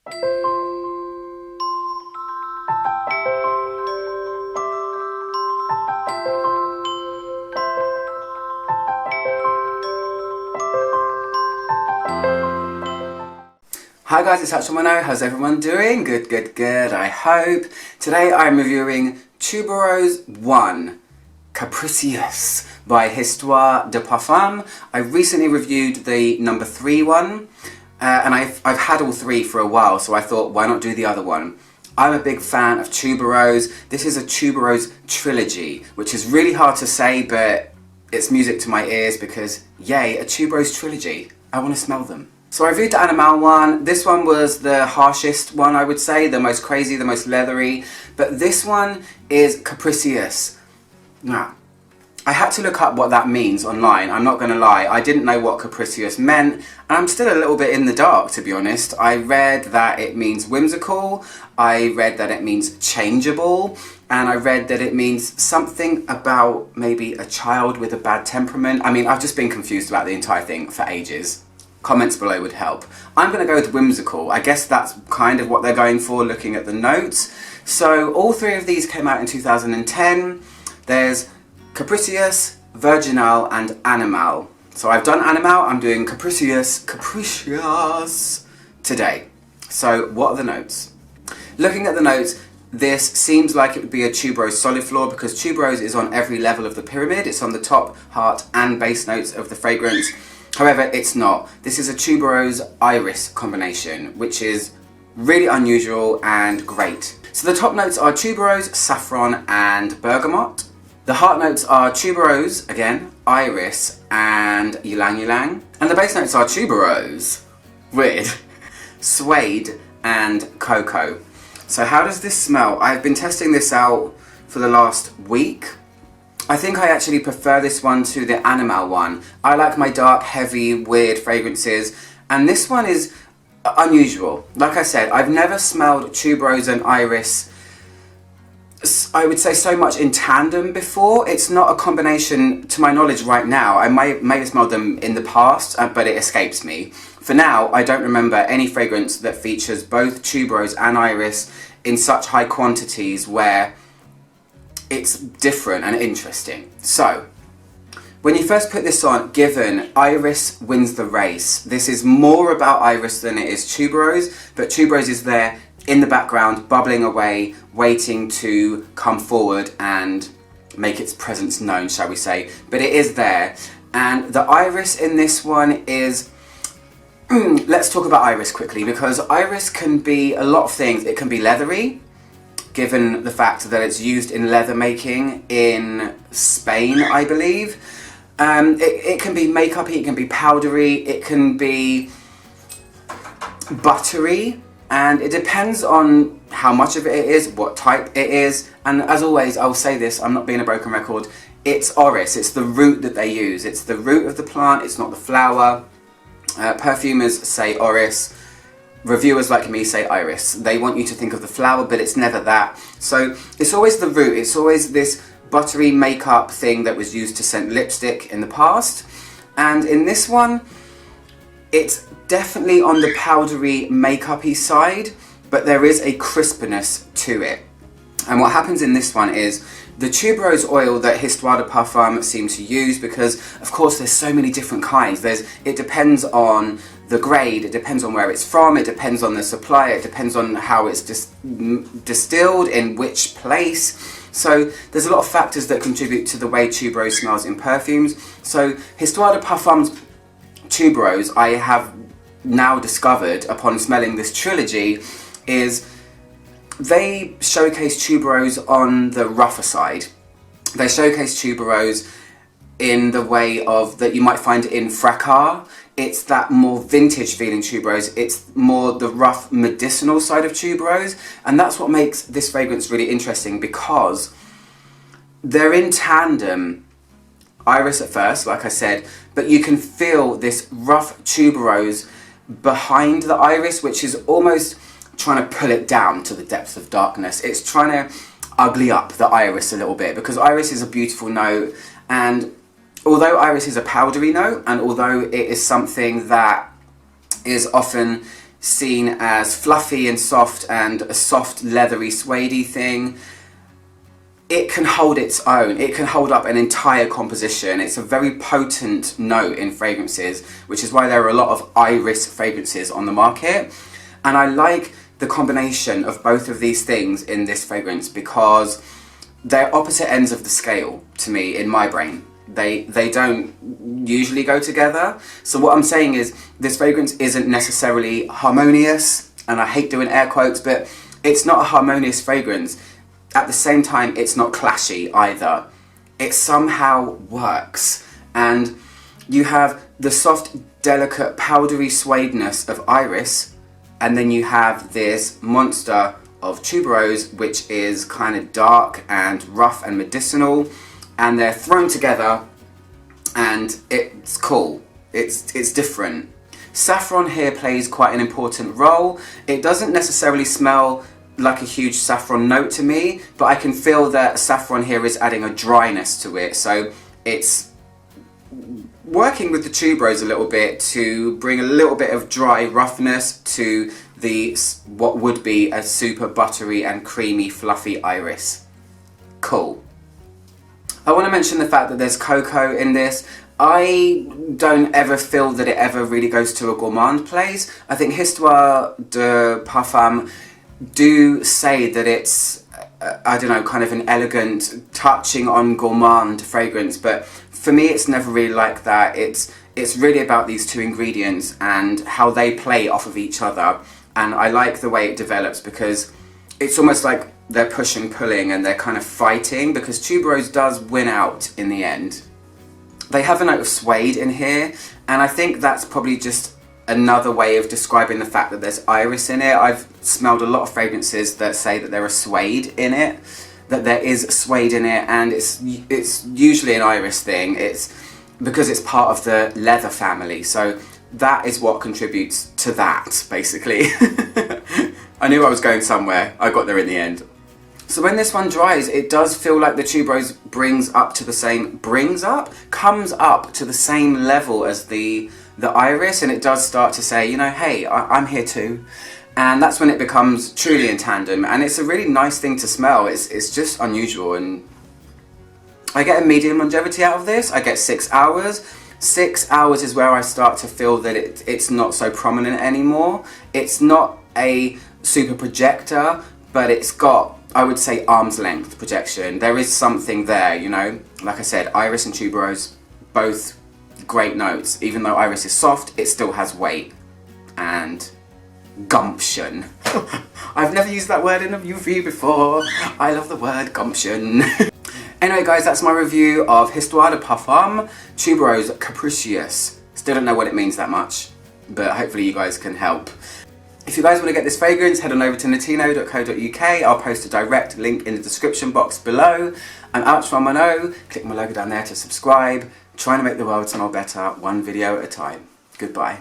Hi guys, it's Hatchemano. How's everyone doing? Good, good, good, I hope. Today I'm reviewing Tuberose 1, CAPRICIEUSE by Histoires De Parfums. I recently reviewed the number 3 one, and I've had all 3 for a while, so I thought, why not do the other one? I'm a big fan of Tuberose. This is a Tuberose trilogy, which is really hard to say, but it's music to my ears because, yay, a Tuberose trilogy. I want to smell them. So I reviewed the Animal one. This one was the harshest one, I would say, the most crazy, the most leathery. But this one is CAPRICIEUSE. Now, I had to look up what that means online, I'm not going to lie. I didn't know what CAPRICIEUSE meant, and I'm still a little bit in the dark, to be honest. I read that it means whimsical, I read that it means changeable, and I read that it means something about maybe a child with a bad temperament. I mean, I've just been confused about the entire thing for ages. Comments below would help. I'm going to go with whimsical. I guess that's kind of what they're going for looking at the notes. So all 3 of these came out in 2010. There's CAPRICIEUSE, Virginal and Animal. So I've done Animal, I'm doing CAPRICIEUSE today. So what are the notes? Looking at the notes, this seems like it would be a Tuberose solid floor because Tuberose is on every level of the pyramid. It's on the top, heart and base notes of the fragrance. However, it's not. This is a Tuberose iris combination, which is really unusual and great. So the top notes are Tuberose, saffron and bergamot. The heart notes are Tuberose, again, iris and ylang-ylang. And the base notes are Tuberose, weird, suede and cocoa. So how does this smell? I've been testing this out for the last week. I think I actually prefer this one to the Animal one. I like my dark, heavy, weird fragrances, and this one is unusual. Like I said, I've never smelled Tuberose and iris, I would say, so much in tandem before. It's not a combination to my knowledge right now. I may have smelled them in the past, but it escapes me. For now, I don't remember any fragrance that features both Tuberose and iris in such high quantities where it's different and interesting. So, when you first put this on, given iris wins the race. This is more about iris than it is Tuberose, but Tuberose is there in the background, bubbling away, waiting to come forward and make its presence known, shall we say. But it is there. And the iris in this one is... let's talk about iris quickly, because iris can be a lot of things. It can be leathery, given the fact that it's used in leather making in Spain, I believe. It can be makeup-y, it can be powdery, it can be buttery, and it depends on how much of it is, what type it is, and as always, I'll say this, I'm not being a broken record, it's orris, it's the root that they use, it's the root of the plant, it's not the flower. Perfumers say orris. Reviewers like me say iris. They want you to think of the flower, but it's never that. So it's always the root. It's always this buttery makeup thing that was used to scent lipstick in the past. And in this one, it's definitely on the powdery makeup-y side, but there is a crispness to it. And what happens in this one is the tuberose oil that Histoires De Parfums seem to use, because of course there's so many different kinds. It depends on the grade, it depends on where it's from, it depends on the supplier, it depends on how it's distilled, in which place. So there's a lot of factors that contribute to the way tuberose smells in perfumes. So Histoires De Parfums tuberose, I have now discovered upon smelling this trilogy, is they showcase tuberose on the rougher side. They showcase tuberose in the way of that you might find in Fracas. It's that more vintage feeling tuberose. It's more the rough medicinal side of tuberose, and that's what makes this fragrance really interesting, because they're in tandem. Iris at first, like I said, but you can feel this rough tuberose behind the iris, which is almost trying to pull it down to the depths of darkness. It's trying to ugly up the iris a little bit, because iris is a beautiful note, and although iris is a powdery note, and although it is something that is often seen as fluffy and soft and a soft leathery suede-y thing, it can hold its own. It can hold up an entire composition. It's a very potent note in fragrances, which is why there are a lot of iris fragrances on the market. And I like the combination of both of these things in this fragrance because they're opposite ends of the scale to me in my brain. They don't usually go together. So what I'm saying is this fragrance isn't necessarily harmonious, and I hate doing air quotes, but it's not a harmonious fragrance. At the same time, it's not clashy either. It somehow works. And you have the soft, delicate, powdery suadeness of iris, and then you have this monster of tuberose, which is kind of dark and rough and medicinal, and they're thrown together and it's cool. It's different. Saffron here plays quite an important role. It doesn't necessarily smell like a huge saffron note to me, but I can feel that saffron here is adding a dryness to it, so it's working with the tuberose a little bit to bring a little bit of dry roughness to what would be a super buttery and creamy fluffy iris. Cool. I want to mention the fact that there's cocoa in this. I don't ever feel that it ever really goes to a gourmand place. I think Histoires De Parfums do say that it's, I don't know, kind of an elegant, touching on gourmand fragrance, but for me it's never really like that. It's really about these two ingredients and how they play off of each other, and I like the way it develops because it's almost like they're pushing, pulling, and they're kind of fighting, because tuberose does win out in the end. They have a note of suede in here, and I think that's probably just another way of describing the fact that there's iris in it. I've smelled a lot of fragrances that say that there are suede in it, that there is suede in it, and it's usually an iris thing. It's because it's part of the leather family, so that is what contributes to that, basically. I knew I was going somewhere. I got there in the end. So when this one dries, it does feel like the tuberose comes up to the same level as the iris, and it does start to say, you know, hey, I'm here too. And that's when it becomes truly in tandem, and it's a really nice thing to smell. It's just unusual, and I get a medium longevity out of this. I get 6 hours. 6 hours is where I start to feel that it's not so prominent anymore. It's not a super projector, but it's got, I would say, arm's length projection. There is something there, you know. Like I said, iris and tuberose, both great notes. Even though iris is soft, it still has weight and gumption. I've never used that word in a review before. I love the word gumption. Anyway guys, that's my review of Histoires De Parfums Tuberose Capricieuse. Still don't know what it means that much, but hopefully you guys can help. If you guys want to get this fragrance, head on over to natino.co.uk. I'll post a direct link in the description box below. I'm Ouch from Mano. Click my logo down there to subscribe. Trying to make the world smell better, one video at a time. Goodbye.